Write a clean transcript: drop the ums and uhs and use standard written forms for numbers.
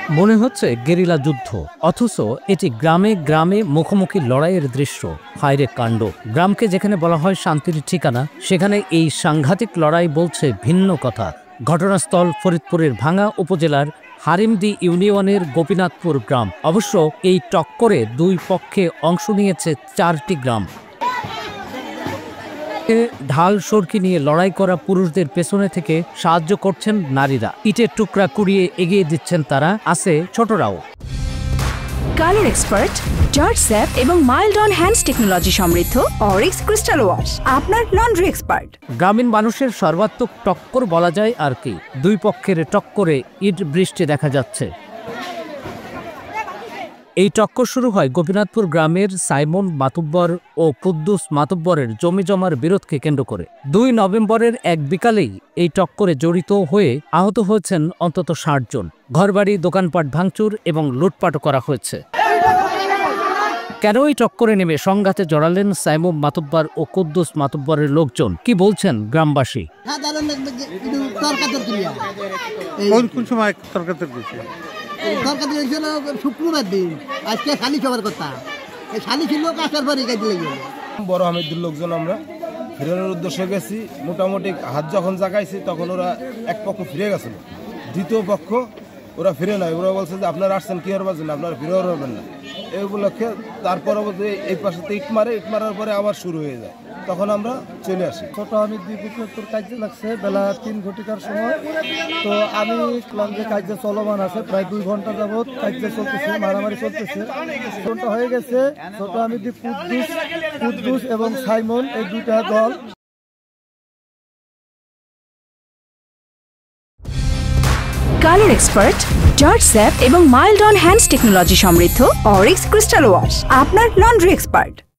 মনে হচ্ছে গেরিলা যুদ্ধ, অথচ এটি গ্রামে গ্রামে মুখোমুখি লড়াইয়ের দৃশ্য। হায়রে কাণ্ড! গ্রামকে যেখানে বলা হয় শান্তির ঠিকানা, সেখানে এই সাংঘাতিক লড়াই বলছে ভিন্ন কথা। ঘটনাস্থল ফরিদপুরের ভাঙ্গা উপজেলার হারিমদি ইউনিয়নের গোপীনাথপুর গ্রাম। অবশ্য এই টক্করে দুই পক্ষে অংশ নিয়েছে 4টি গ্রাম। ঢাল সরকি নিয়ে লড়াই করা পুরুষদের পেছনে থেকে সাহায্য করছেন নারীরা। ইটের টুকরা কুড়িয়ে এগিয়ে দিচ্ছেন তারা, আছে ছোটরাও। কালার এক্সপার্ট, জর্জ স্যাপ এবং মাইল্ড অন হ্যান্ডস টেকনোলজি সমৃদ্ধ অরিক্স ক্রিস্টাল ওয়াশ আপনার লন্ড্রি এক্সপার্ট। গ্রামীণ মানুষের সর্বাত্মক টক্কর বলা যায় আর কি। দুই পক্ষের টক্করে ইট বৃষ্টি দেখা যাচ্ছে। এই টক্কর শুরু হয় গোপীনাথপুর গ্রামের সাইমন মাতুব্বর ও কুদ্দুস মাতুব্বরের জমি জমার বিরোধকে কেন্দ্র করে। 2 নভেম্বরের এক বিকালেই এই টক্করে জড়িত হয়ে আহত হয়েছেন অন্তত 60 জন। ঘরবাড়ি, দোকানপাট ভাঙচুর এবং লুটপাটও করা হয়েছে। কেন এই টক্করে নেমে সংঘাতে জড়ালেন সাইমন মাতুব্বর ও কুদ্দুস মাতুব্বরের লোকজন? কি বলছেন গ্রামবাসী? কোন সময় তর্কাতর্কি শুক্রবার দিন, আজকে শালি সবার কথা, শালি ছিল কাঁচার পরে গাইতে লেগে বড় হামিদুর লোকজন আমরা ফেরানোর উদ্দেশ্যে গেছি। মোটামুটি হাত যখন জাগাইছি তখন ওরা এক পক্ষ ফিরে গেছিল, দ্বিতীয় পক্ষ ওরা ফিরে নাই। ওরা বলছে যে আপনারা আসছেন কি হওয়ার জন্য, আপনারা ফিরে হবেন না। এই উপলক্ষে তার পরবর্তী এই পাশে ইট মারার পরে আবার শুরু হয়ে যায়, তখন আমরা চলে আসি। ছোট আমি গোপীনাথপুর কার্য লাগছে বেলা 3 ঘটিকার সময়। তো আমি দেখলাম যে কার্য চলমান আছে, প্রায় 2 ঘন্টা যাবৎ কার্য চলতেছে, মারামারি চলতেছে। ঘন্টা হয়ে গেছে। ছোট আমি কুদ্দুস এবং সাইমন এই 2টা দল। কালার এক্সপার্ট, জর্জ স্যাপ এবং মাইল্ড অন হ্যান্ডস টেকনোলজি সমৃদ্ধ অরিক্স ক্রিস্টাল ওয়াশ আপনার লন্ড্রি এক্সপার্ট।